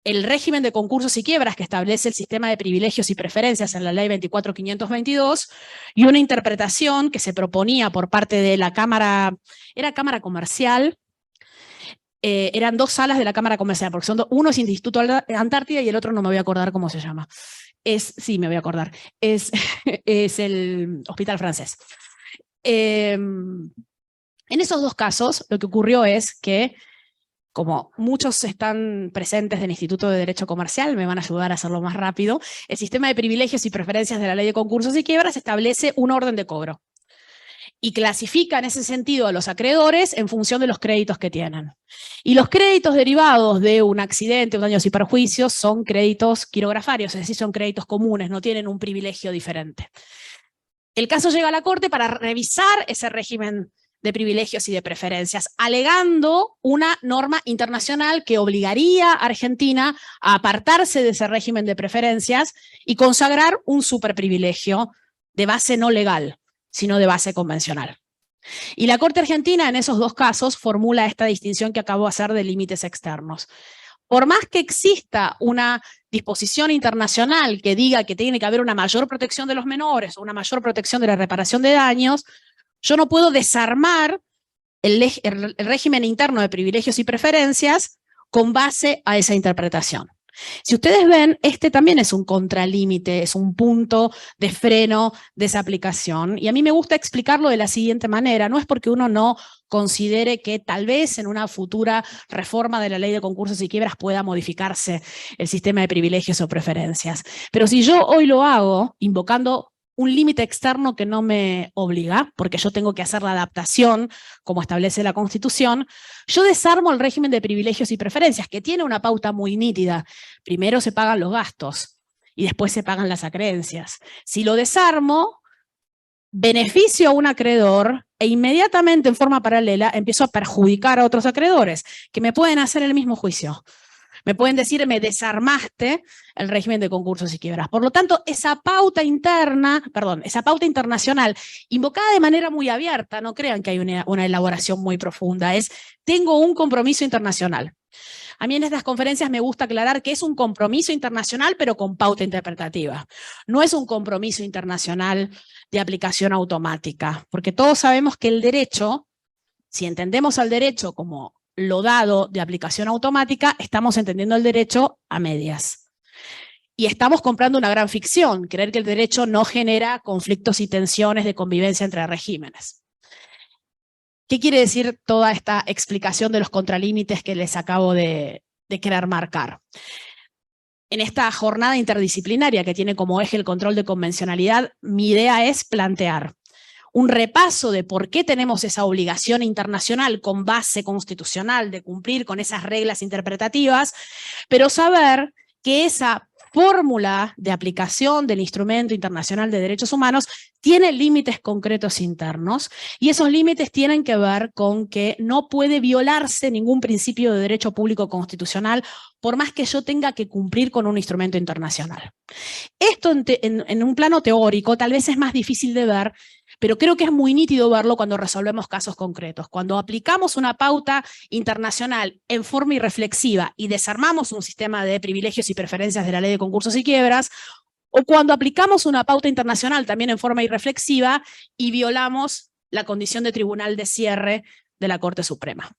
el régimen de concursos y quiebras que establece el sistema de privilegios y preferencias en la ley 24.522 y una interpretación que se proponía por parte de la Cámara, era Cámara Comercial, eran 2 salas de la Cámara Comercial, porque uno es Instituto Antártida y el otro no me voy a acordar cómo se llama. Sí, me voy a acordar. Es el Hospital Francés. En esos 2 casos, lo que ocurrió es que, como muchos están presentes del Instituto de Derecho Comercial, me van a ayudar a hacerlo más rápido, el sistema de privilegios y preferencias de la Ley de Concursos y Quiebras establece un orden de cobro y clasifica en ese sentido a los acreedores en función de los créditos que tienen. Y los créditos derivados de un accidente, daños y perjuicios son créditos quirografarios, es decir, son créditos comunes, no tienen un privilegio diferente. El caso llega a la Corte para revisar ese régimen de privilegios y de preferencias, alegando una norma internacional que obligaría a Argentina a apartarse de ese régimen de preferencias y consagrar un superprivilegio de base no legal, sino de base convencional. Y la Corte Argentina en esos 2 casos formula esta distinción que acabo de hacer de límites externos. Por más que exista una disposición internacional que diga que tiene que haber una mayor protección de los menores o una mayor protección de la reparación de daños, yo no puedo desarmar el régimen interno de privilegios y preferencias con base a esa interpretación. Si ustedes ven, este también es un contralímite, es un punto de freno de esa aplicación. Y a mí me gusta explicarlo de la siguiente manera. No es porque uno no considere que tal vez en una futura reforma de la Ley de Concursos y Quiebras pueda modificarse el sistema de privilegios o preferencias. Pero si yo hoy lo hago invocando un límite externo que no me obliga, porque yo tengo que hacer la adaptación como establece la Constitución, yo desarmo el régimen de privilegios y preferencias, que tiene una pauta muy nítida. Primero se pagan los gastos y después se pagan las acreencias. Si lo desarmo, beneficio a un acreedor e inmediatamente en forma paralela empiezo a perjudicar a otros acreedores que me pueden hacer el mismo juicio. Me pueden decir, me desarmaste el régimen de concursos y quiebras. Por lo tanto, esa pauta internacional, invocada de manera muy abierta, no crean que hay una elaboración muy profunda, tengo un compromiso internacional. A mí en estas conferencias me gusta aclarar que es un compromiso internacional, pero con pauta interpretativa. No es un compromiso internacional de aplicación automática, porque todos sabemos que el derecho, si entendemos al derecho como lo dado de aplicación automática, estamos entendiendo el derecho a medias. Y estamos comprando una gran ficción, creer que el derecho no genera conflictos y tensiones de convivencia entre regímenes. ¿Qué quiere decir toda esta explicación de los contralímites que les acabo de querer marcar? En esta jornada interdisciplinaria que tiene como eje el control de convencionalidad, mi idea es plantear un repaso de por qué tenemos esa obligación internacional con base constitucional de cumplir con esas reglas interpretativas, pero saber que esa fórmula de aplicación del Instrumento Internacional de Derechos Humanos tiene límites concretos internos, y esos límites tienen que ver con que no puede violarse ningún principio de derecho público constitucional por más que yo tenga que cumplir con un instrumento internacional. Esto en un plano teórico tal vez es más difícil de ver, pero creo que es muy nítido verlo cuando resolvemos casos concretos. Cuando aplicamos una pauta internacional en forma irreflexiva y desarmamos un sistema de privilegios y preferencias de la ley de concursos y quiebras, o cuando aplicamos una pauta internacional también en forma irreflexiva y violamos la condición de tribunal de cierre de la Corte Suprema.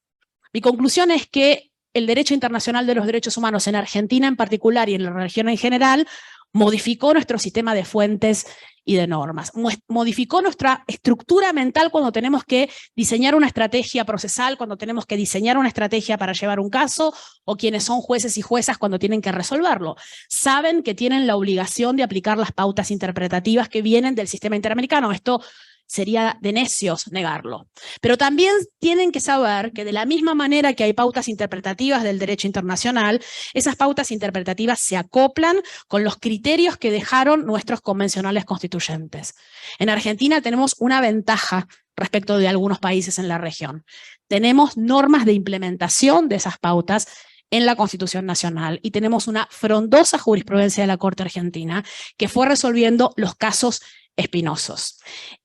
Mi conclusión es que el derecho internacional de los derechos humanos en Argentina en particular y en la región en general modificó nuestro sistema de fuentes y de normas, modificó nuestra estructura mental cuando tenemos que diseñar una estrategia procesal, cuando tenemos que diseñar una estrategia para llevar un caso, o quienes son jueces y juezas cuando tienen que resolverlo. Saben que tienen la obligación de aplicar las pautas interpretativas que vienen del sistema interamericano. Esto sería de necios negarlo. Pero también tienen que saber que de la misma manera que hay pautas interpretativas del derecho internacional, esas pautas interpretativas se acoplan con los criterios que dejaron nuestros convencionales constituyentes. En Argentina tenemos una ventaja respecto de algunos países en la región. Tenemos normas de implementación de esas pautas en la Constitución Nacional y tenemos una frondosa jurisprudencia de la Corte Argentina que fue resolviendo los casos espinosos.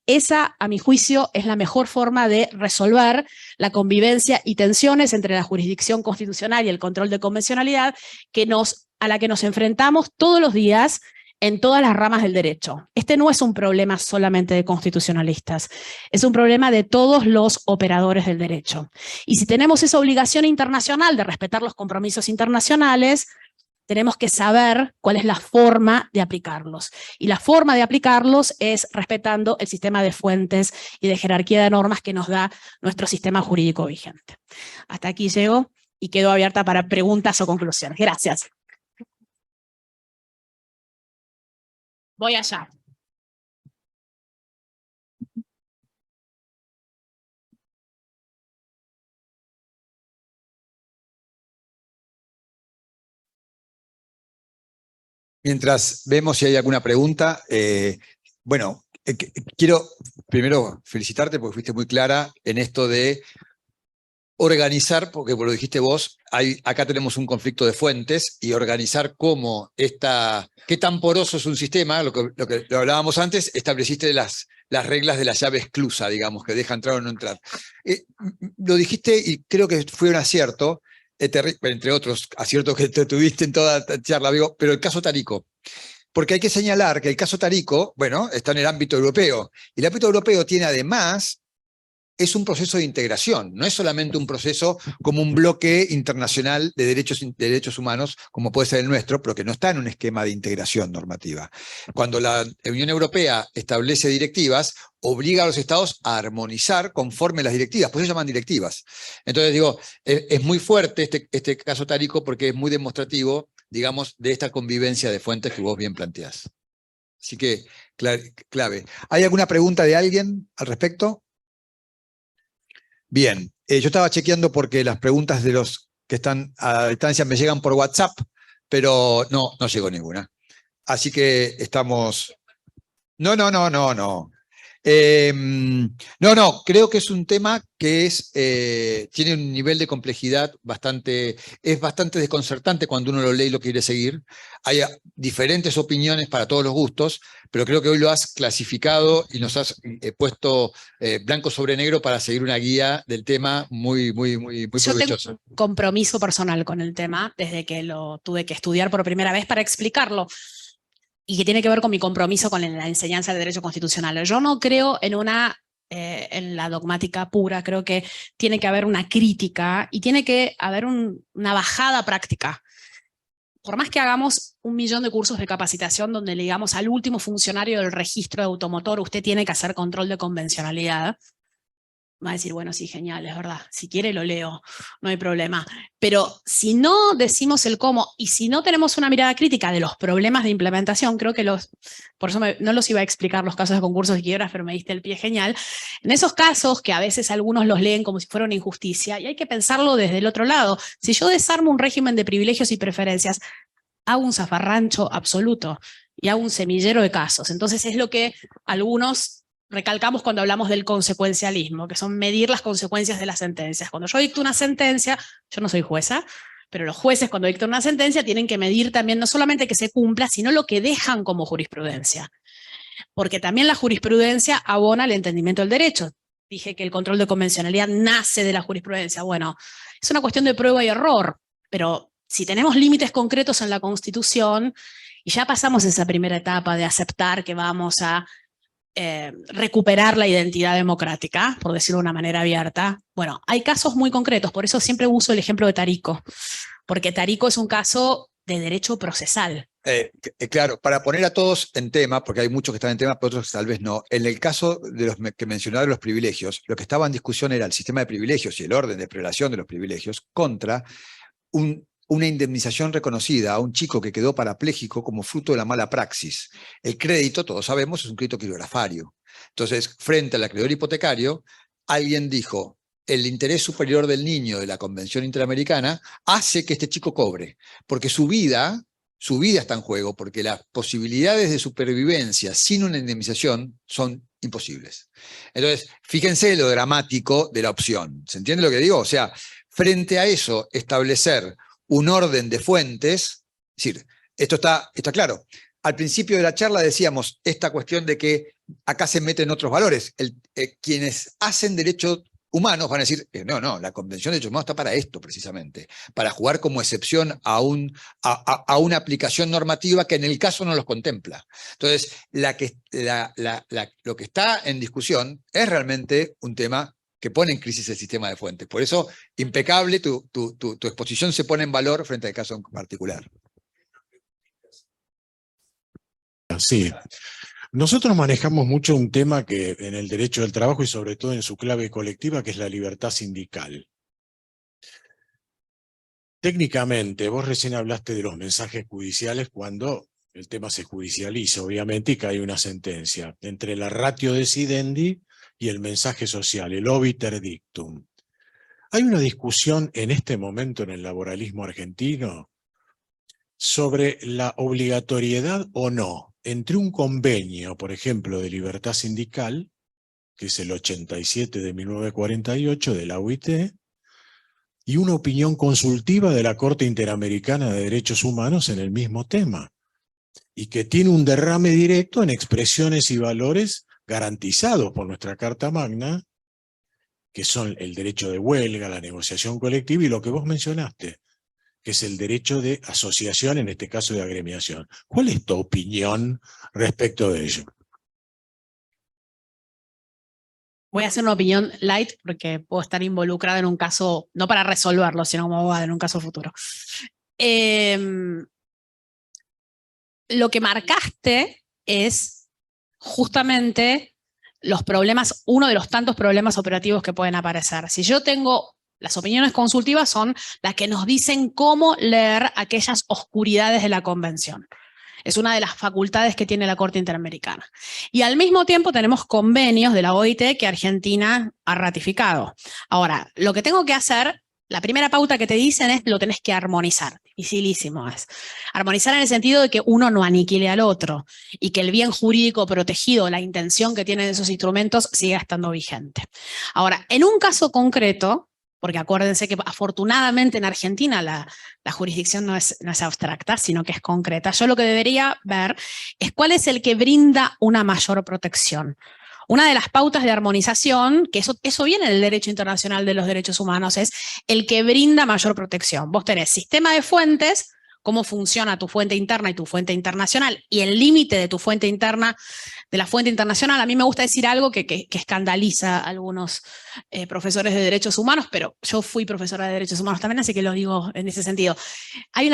Esa, a mi juicio, es la mejor forma de resolver la convivencia y tensiones entre la jurisdicción constitucional y el control de convencionalidad a la que nos enfrentamos todos los días en todas las ramas del derecho. Este no es un problema solamente de constitucionalistas, es un problema de todos los operadores del derecho. Y si tenemos esa obligación internacional de respetar los compromisos internacionales, tenemos que saber cuál es la forma de aplicarlos. Y la forma de aplicarlos es respetando el sistema de fuentes y de jerarquía de normas que nos da nuestro sistema jurídico vigente. Hasta aquí llego y quedo abierta para preguntas o conclusiones. Gracias. Voy allá. Mientras vemos si hay alguna pregunta, quiero primero felicitarte porque fuiste muy clara en esto de organizar, porque lo dijiste vos, acá tenemos un conflicto de fuentes, y organizar qué tan poroso es un sistema, lo que hablábamos antes, estableciste las reglas de la llave exclusa, digamos, que deja entrar o no entrar. Lo dijiste y creo que fue un acierto, entre otros aciertos que te tuviste en toda la charla, pero el caso Tarico. Porque hay que señalar que el caso Tarico, está en el ámbito europeo, y el ámbito europeo tiene además, es un proceso de integración, no es solamente un proceso como un bloque internacional de derechos humanos, como puede ser el nuestro, pero que no está en un esquema de integración normativa. Cuando la Unión Europea establece directivas, obliga a los estados a armonizar conforme las directivas, por eso se llaman directivas. Entonces digo, es muy fuerte este caso Tarico porque es muy demostrativo, digamos, de esta convivencia de fuentes que vos bien planteás. Así que, clave. ¿Hay alguna pregunta de alguien al respecto? Bien, yo estaba chequeando porque las preguntas de los que están a distancia me llegan por WhatsApp, pero no llegó ninguna. Así que estamos... No. Creo que es un tema que tiene un nivel de complejidad es bastante desconcertante cuando uno lo lee y lo quiere seguir. Hay diferentes opiniones para todos los gustos, pero creo que hoy lo has clasificado y nos has puesto blanco sobre negro para seguir una guía del tema muy provechosa. Yo tengo un compromiso personal con el tema desde que lo tuve que estudiar por primera vez para explicarlo, y que tiene que ver con mi compromiso con la enseñanza del derecho constitucional. Yo no creo en la dogmática pura, creo que tiene que haber una crítica y tiene que haber una bajada práctica. Por más que hagamos 1 millón de cursos de capacitación donde le digamos al último funcionario del registro de automotor, usted tiene que hacer control de convencionalidad, Va a decir, bueno, sí, genial, es verdad. Si quiere lo leo, no hay problema. Pero si no decimos el cómo y si no tenemos una mirada crítica de los problemas de implementación, creo que por eso no los iba a explicar los casos de concursos y quiebras, pero me diste el pie genial. En esos casos, que a veces algunos los leen como si fuera una injusticia, y hay que pensarlo desde el otro lado. Si yo desarmo un régimen de privilegios y preferencias, hago un zafarrancho absoluto y hago un semillero de casos. Entonces es lo que algunos recalcamos cuando hablamos del consecuencialismo, que son medir las consecuencias de las sentencias. Cuando yo dicto una sentencia, yo no soy jueza, pero los jueces cuando dictan una sentencia tienen que medir también no solamente que se cumpla, sino lo que dejan como jurisprudencia. Porque también la jurisprudencia abona el entendimiento del derecho. Dije que el control de convencionalidad nace de la jurisprudencia. Bueno, es una cuestión de prueba y error, pero si tenemos límites concretos en la Constitución y ya pasamos esa primera etapa de aceptar que vamos a recuperar la identidad democrática, por decirlo de una manera abierta. Bueno, hay casos muy concretos, por eso siempre uso el ejemplo de Tarico, porque Tarico es un caso de derecho procesal. Claro, para poner a todos en tema, porque hay muchos que están en tema, pero otros tal vez no. En el caso de los que mencionaron los privilegios, lo que estaba en discusión era el sistema de privilegios y el orden de prelación de los privilegios contra una indemnización reconocida a un chico que quedó parapléjico como fruto de la mala praxis. El crédito, todos sabemos, es un crédito quirografario. Entonces, frente al acreedor hipotecario, alguien dijo, el interés superior del niño de la Convención Interamericana hace que este chico cobre, porque su vida está en juego, porque las posibilidades de supervivencia sin una indemnización son imposibles. Entonces, fíjense lo dramático de la opción. ¿Se entiende lo que digo? O sea, frente a eso, establecer un orden de fuentes, es decir, esto está claro. Al principio de la charla decíamos esta cuestión de que acá se meten otros valores. Quienes hacen derechos humanos van a decir, no, la Convención de Derechos Humanos está para esto precisamente, para jugar como excepción a una aplicación normativa que en el caso no los contempla. Entonces, lo que está en discusión es realmente un tema que pone en crisis el sistema de fuentes. Por eso, impecable, tu exposición se pone en valor frente al caso en particular. Sí. Nosotros manejamos mucho un tema que en el derecho del trabajo y sobre todo en su clave colectiva, que es la libertad sindical. Técnicamente, vos recién hablaste de los mensajes judiciales cuando el tema se judicializa, obviamente, y cae una sentencia entre la ratio decidendi y el mensaje social, el obiter dictum. Hay una discusión en este momento en el laboralismo argentino sobre la obligatoriedad o no entre un convenio, por ejemplo, de libertad sindical, que es el 87 de 1948 de la OIT, y una opinión consultiva de la Corte Interamericana de Derechos Humanos en el mismo tema, y que tiene un derrame directo en expresiones y valores garantizados por nuestra Carta Magna, que son el derecho de huelga, la negociación colectiva y lo que vos mencionaste, que es el derecho de asociación, en este caso de agremiación. ¿Cuál es tu opinión respecto de ello? Voy a hacer una opinión light porque puedo estar involucrada en un caso, no para resolverlo, sino como abogada en un caso futuro. Lo que marcaste es justamente los problemas, uno de los tantos problemas operativos que pueden aparecer. Si yo tengo, las opiniones consultivas son las que nos dicen cómo leer aquellas oscuridades de la Convención. Es una de las facultades que tiene la Corte Interamericana. Y al mismo tiempo tenemos convenios de la OIT que Argentina ha ratificado. Ahora, lo que tengo que hacer, la primera pauta que te dicen es lo tenés que armonizar. Dificilísimo es. Armonizar en el sentido de que uno no aniquile al otro y que el bien jurídico protegido, la intención que tienen esos instrumentos, siga estando vigente. Ahora, en un caso concreto, porque acuérdense que afortunadamente en Argentina la jurisdicción no es abstracta, sino que es concreta. Yo lo que debería ver es cuál es el que brinda una mayor protección. Una de las pautas de armonización, que eso viene del derecho internacional de los derechos humanos, es el que brinda mayor protección. Vos tenés sistema de fuentes, cómo funciona tu fuente interna y tu fuente internacional, y el límite de tu fuente interna, de la fuente internacional. A mí me gusta decir algo que escandaliza a algunos profesores de derechos humanos, pero yo fui profesora de derechos humanos también, así que lo digo en ese sentido.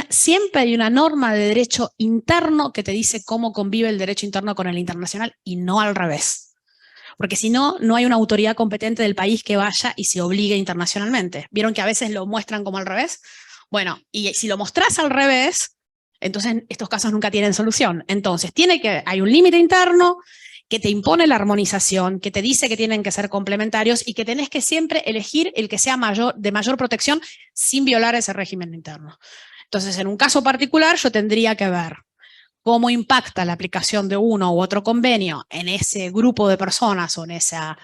Siempre hay una norma de derecho interno que te dice cómo convive el derecho interno con el internacional y no al revés. porque si no, no hay una autoridad competente del país que vaya y se obligue internacionalmente. ¿Vieron que a veces lo muestran como al revés? Bueno, y si lo mostrás al revés, entonces estos casos nunca tienen solución. Entonces, hay un límite interno que te impone la armonización, que te dice que tienen que ser complementarios y que tenés que siempre elegir el que sea de mayor protección sin violar ese régimen interno. Entonces, en un caso particular, yo tendría que ver cómo impacta la aplicación de uno u otro convenio en ese grupo de personas o en esa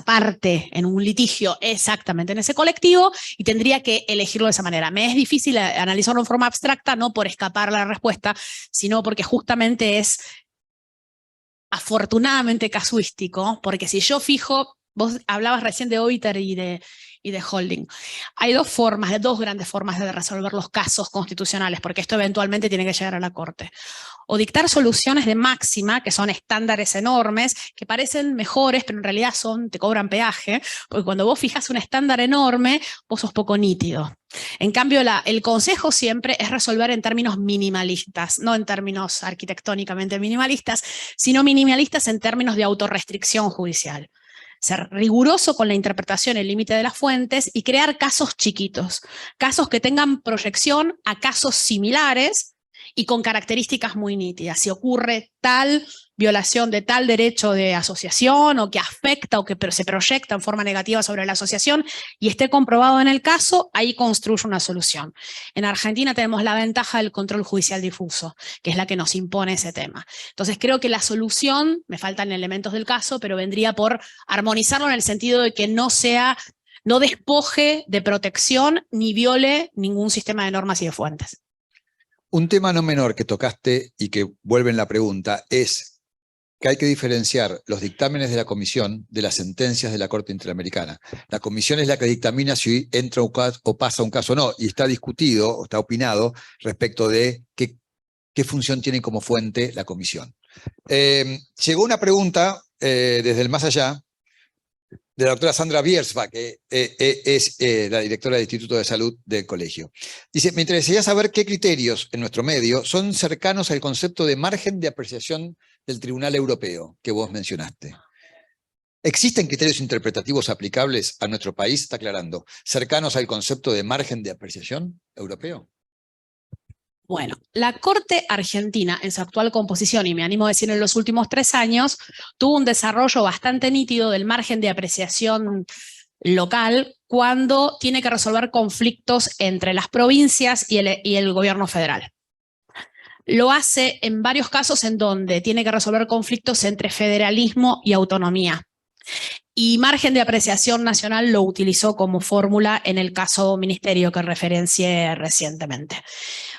parte, en un litigio exactamente en ese colectivo, y tendría que elegirlo de esa manera. Me es difícil analizarlo en forma abstracta, no por escapar a la respuesta, sino porque justamente es afortunadamente casuístico, porque si yo fijo, vos hablabas recién de Oiter y de holding. Hay dos grandes formas de resolver los casos constitucionales, porque esto eventualmente tiene que llegar a la Corte. O dictar soluciones de máxima, que son estándares enormes, que parecen mejores, pero en realidad te cobran peaje, porque cuando vos fijas un estándar enorme, vos sos poco nítido. En cambio, el consejo siempre es resolver en términos minimalistas, no en términos arquitectónicamente minimalistas, sino minimalistas en términos de autorrestricción judicial. Ser riguroso con la interpretación y el límite de las fuentes y crear casos chiquitos, casos que tengan proyección a casos similares y con características muy nítidas. Si ocurre tal violación de tal derecho de asociación o que afecta o que se proyecta en forma negativa sobre la asociación y esté comprobado en el caso, ahí construye una solución. En Argentina tenemos la ventaja del control judicial difuso, que es la que nos impone ese tema. Entonces creo que la solución, me faltan elementos del caso, pero vendría por armonizarlo en el sentido de que no despoje de protección ni viole ningún sistema de normas y de fuentes. Un tema no menor que tocaste y que vuelve en la pregunta es que hay que diferenciar los dictámenes de la Comisión de las sentencias de la Corte Interamericana. La Comisión es la que dictamina si entra un caso o pasa un caso o no, y está discutido o está opinado respecto de qué función tiene como fuente la Comisión. Llegó una pregunta desde el más allá, de la doctora Sandra Biersma, que es la directora del Instituto de Salud del colegio. Dice, me interesaría saber qué criterios en nuestro medio son cercanos al concepto de margen de apreciación del Tribunal Europeo que vos mencionaste. ¿Existen criterios interpretativos aplicables a nuestro país, está aclarando, cercanos al concepto de margen de apreciación europeo? Bueno, la Corte Argentina, en su actual composición, y me animo a decir en los últimos 3 años, tuvo un desarrollo bastante nítido del margen de apreciación local cuando tiene que resolver conflictos entre las provincias y el gobierno federal. Lo hace en varios casos en donde tiene que resolver conflictos entre federalismo y autonomía. Y margen de apreciación nacional lo utilizó como fórmula en el caso ministerio que referencié recientemente.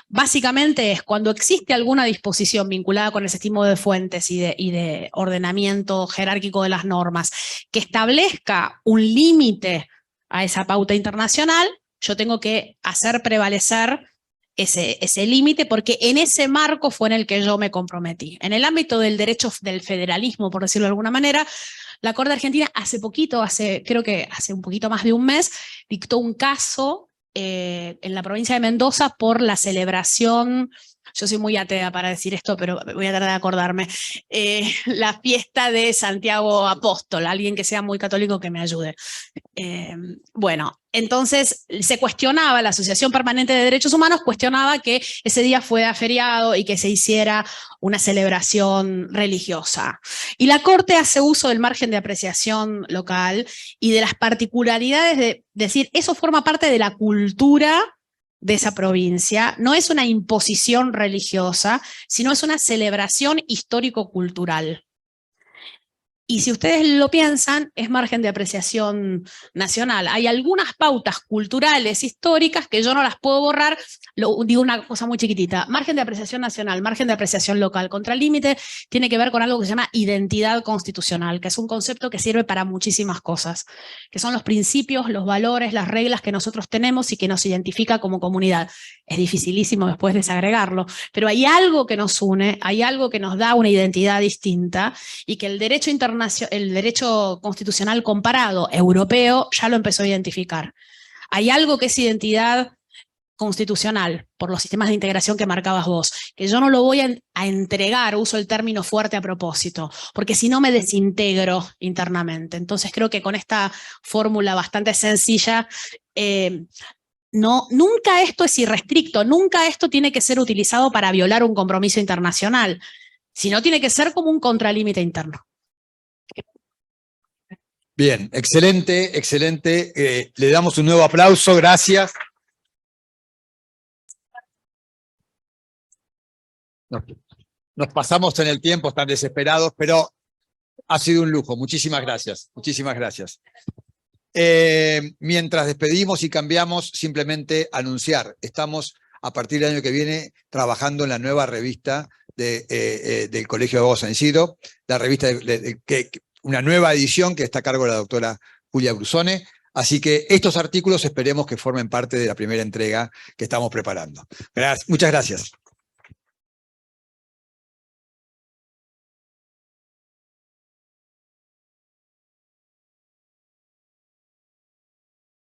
Básicamente es cuando existe alguna disposición vinculada con ese estimo de fuentes y de ordenamiento jerárquico de las normas que establezca un límite a esa pauta internacional, yo tengo que hacer prevalecer ese límite porque en ese marco fue en el que yo me comprometí. En el ámbito del derecho del federalismo, por decirlo de alguna manera, la Corte Argentina creo que hace un poquito más de un mes, dictó un caso en la provincia de Mendoza por la celebración, yo soy muy atea para decir esto, pero voy a tratar de acordarme, la fiesta de Santiago Apóstol, alguien que sea muy católico que me ayude. Bueno, entonces se cuestionaba, la Asociación Permanente de Derechos Humanos cuestionaba que ese día fuera feriado y que se hiciera una celebración religiosa. Y la Corte hace uso del margen de apreciación local y de las particularidades de decir, eso forma parte de la cultura de esa provincia, no es una imposición religiosa, sino es una celebración histórico-cultural. Y si ustedes lo piensan, es margen de apreciación nacional. Hay algunas pautas culturales, históricas, que yo no las puedo borrar. Digo una cosa muy chiquitita. Margen de apreciación nacional, margen de apreciación local. Contralímite tiene que ver con algo que se llama identidad constitucional, que es un concepto que sirve para muchísimas cosas, que son los principios, los valores, las reglas que nosotros tenemos y que nos identifica como comunidad. Es dificilísimo después desagregarlo, pero hay algo que nos une, hay algo que nos da una identidad distinta y que el derecho constitucional comparado europeo ya lo empezó a identificar. Hay algo que es identidad constitucional por los sistemas de integración que marcabas vos, que yo no lo voy a entregar, uso el término fuerte a propósito, porque si no me desintegro internamente. Entonces creo que con esta fórmula bastante sencilla, nunca esto es irrestricto, nunca esto tiene que ser utilizado para violar un compromiso internacional, sino tiene que ser como un contralímite interno. Bien, excelente, excelente. Le damos un nuevo aplauso, gracias. Nos pasamos en el tiempo, están desesperados, pero ha sido un lujo. Muchísimas gracias, muchísimas gracias. Mientras despedimos y cambiamos, simplemente anunciar, estamos a partir del año que viene trabajando en la nueva revista del Colegio de Abogados San Isidro, la revista una nueva edición que está a cargo de la doctora Julia Brusone. Así que estos artículos esperemos que formen parte de la primera entrega que estamos preparando. Muchas gracias.